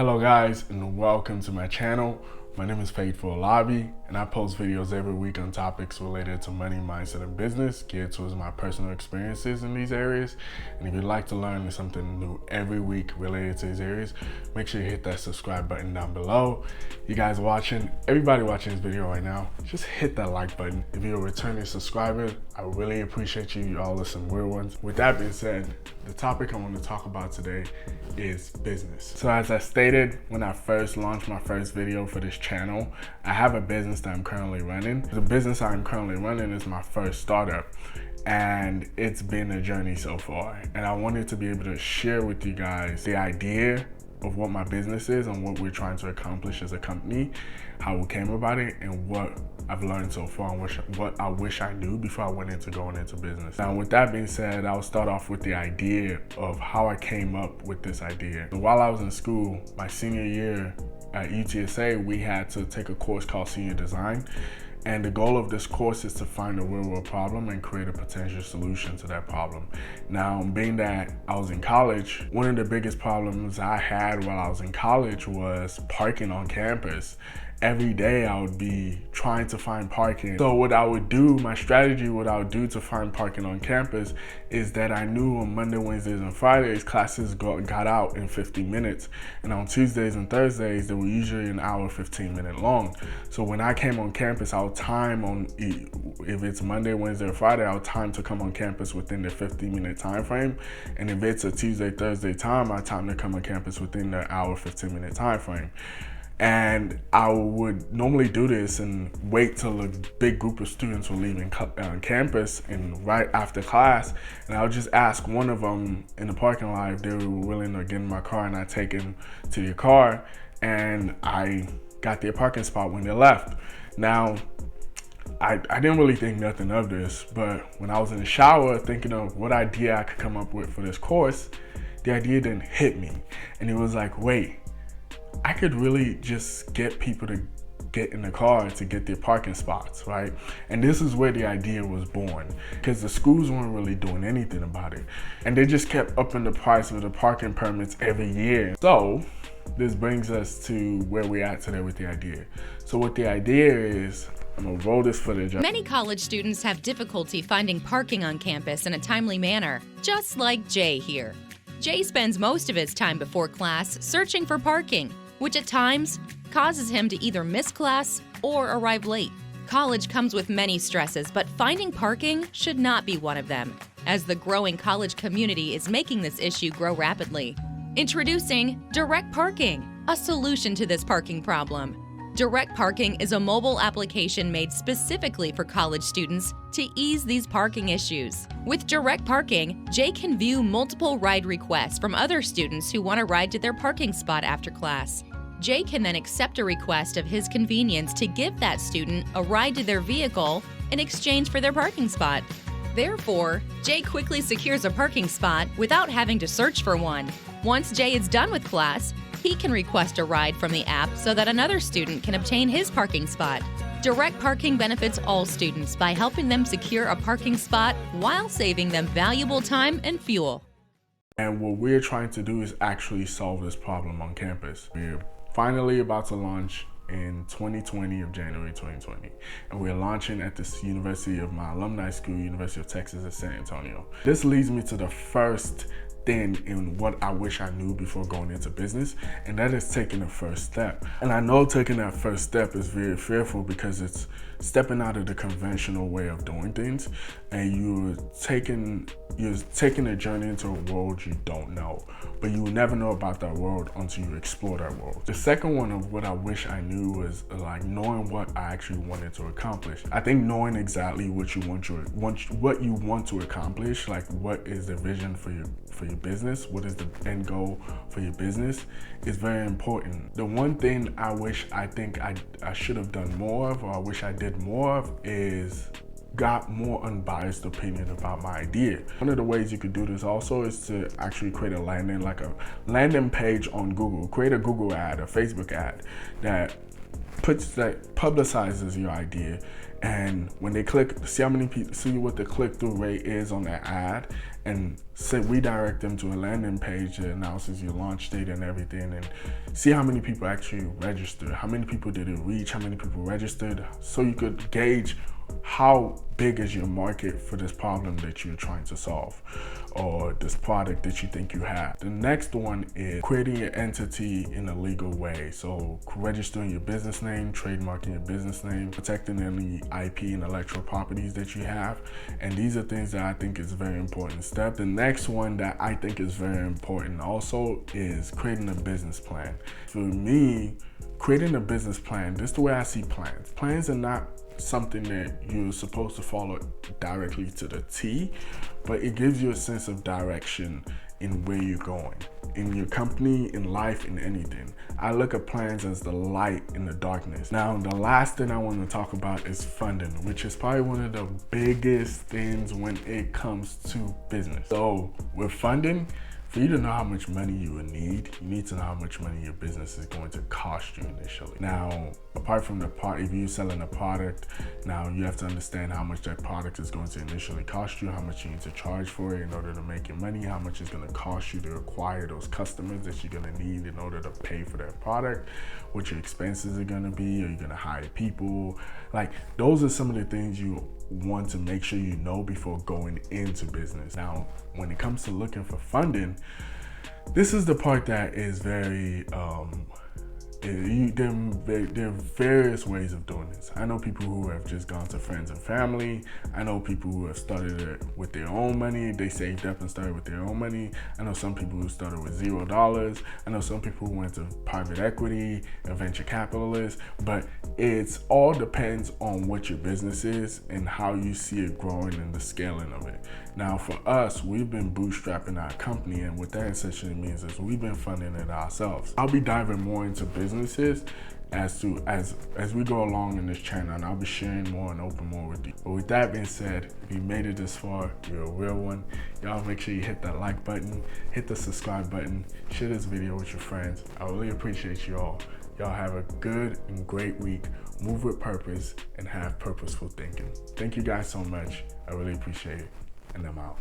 Hello guys, and welcome to my channel. My name is Faithful Olabi, and I post videos every week on topics related to money, mindset, and business, geared towards my personal experiences in these areas. And if you'd like to learn something new every week related to these areas, make sure you hit that subscribe button down below. You guys watching, everybody watching this video right now, just hit that like button. If you're a returning subscriber, I really appreciate you. You all are some real ones. With that being said, the topic I want to talk about today is business. So as I stated when I first launched my first video for this channel, I have a business that I'm currently running. The business I'm currently running is my first startup, and it's been a journey so far. And I wanted to be able to share with you guys the idea of what my business is and what we're trying to accomplish as a company, how we came about it, and what I've learned so far and what I wish I knew before I went into going into business. Now, with that being said, I'll start off with the idea of how I came up with this idea. While I was in school, my senior year at UTSA, we had to take a course called Senior Design. And the goal of this course is to find a real world problem and create a potential solution to that problem. Now, being that I was in college, one of the biggest problems I had while I was in college was parking on campus. Every day I would be trying to find parking. So what I would do, my strategy, what I would do to find parking on campus is that I knew on Monday, Wednesdays, and Fridays, classes got out in 50 minutes. And on Tuesdays and Thursdays, they were usually an hour, 15-minute long. So when I came on campus, I would time on, if it's Monday, Wednesday, or Friday, I would time to come on campus within the 50-minute time frame. And if it's a Tuesday, Thursday time, I time to come on campus within the hour, 15-minute time frame. And I would normally do this and wait till a big group of students were leaving campus and right after class, and I would just ask one of them in the parking lot if they were willing to get in my car, and I'd take them to their car, and I got their parking spot when they left. Now, I didn't really think nothing of this, but when I was in the shower thinking of what idea I could come up with for this course, the idea didn't hit me. And it was like, wait, I could really just get people to get in the car to get their parking spots, right? And this is where the idea was born, because the schools weren't really doing anything about it. And they just kept upping the price of the parking permits every year. So this brings us to where we're at today with the idea. So what the idea is, I'm gonna roll this footage up. Many college students have difficulty finding parking on campus in a timely manner, just like Jay here. Jay spends most of his time before class searching for parking, which at times causes him to either miss class or arrive late. College comes with many stresses, but finding parking should not be one of them, as the growing college community is making this issue grow rapidly. Introducing Direct Parking, a solution to this parking problem. Direct Parking is a mobile application made specifically for college students to ease these parking issues. With Direct Parking, Jay can view multiple ride requests from other students who want to ride to their parking spot after class. Jay can then accept a request of his convenience to give that student a ride to their vehicle in exchange for their parking spot. Therefore, Jay quickly secures a parking spot without having to search for one. Once Jay is done with class, he can request a ride from the app so that another student can obtain his parking spot. Direct Parking benefits all students by helping them secure a parking spot while saving them valuable time and fuel. And what we're trying to do is actually solve this problem on campus. We're finally about to launch in 2020 of January 2020. And we're launching at this university of my alumni school, University of Texas at San Antonio. This leads me to the first thing in what I wish I knew before going into business, and that is taking the first step. And I know taking that first step is very fearful because it's stepping out of the conventional way of doing things, and you're taking a journey into a world you don't know, but you will never know about that world until you explore that world. The second one of what I wish I knew was like knowing what I actually wanted to accomplish. I think knowing exactly what you want to accomplish, like what is the vision for your business, what is the end goal for your business, is very important. The one thing I should have done more of, or I wish I did more of, is got more unbiased opinion about my idea. One of the ways you could do this also is to actually create a landing page on Google. Create a Google ad, a Facebook ad that publicizes your idea, and when they click, see how many people, see what the click-through rate is on that ad, and say redirect them to a landing page that announces your launch date and everything, and see how many people actually registered, how many people did it reach, how many people registered, so you could gauge how big is your market for this problem that you're trying to solve, or this product that you think you have. The next one is creating your entity in a legal way. So registering your business name, trademarking your business name, protecting any IP and intellectual properties that you have. And these are things that I think is a very important step. The next one that I think is very important also is creating a business plan. For me, creating a business plan, this is the way I see plans. Plans are not something that you're supposed to follow directly to the T, but it gives you a sense of direction in where you're going, in your company, in life, in anything. I look at plans as the light in the darkness. Now, the last thing I want to talk about is funding, which is probably one of the biggest things when it comes to business. So with funding, for you to know how much money you would need, you need to know how much money your business is going to cost you initially. Now, apart from the part, if you're selling a product, now you have to understand how much that product is going to initially cost you, how much you need to charge for it in order to make your money, how much it's going to cost you to acquire those customers that you're going to need in order to pay for that product, what your expenses are going to be, are you going to hire people? Like, those are some of the things you want to make sure you know before going into business. Now, when it comes to looking for funding, this is the part that is very there are various ways of doing this. I know people who have just gone to friends and family. I know people who have started it with their own money. They saved up and started with their own money. I know some people who started with $0. I know some people who went to private equity and venture capitalists, but it's all depends on what your business is and how you see it growing and the scaling of it. Now, for us, we've been bootstrapping our company, and what that essentially means is we've been funding it ourselves. I'll be diving more into businesses as we go along in this channel, and I'll be sharing more and open more with you. But with that being said, if you made it this far, you're a real one. Y'all make sure you hit that like button, hit the subscribe button, share this video with your friends. I really appreciate you all. Y'all have a good and great week. Move with purpose and have purposeful thinking. Thank you guys so much. I really appreciate it. And I'm out.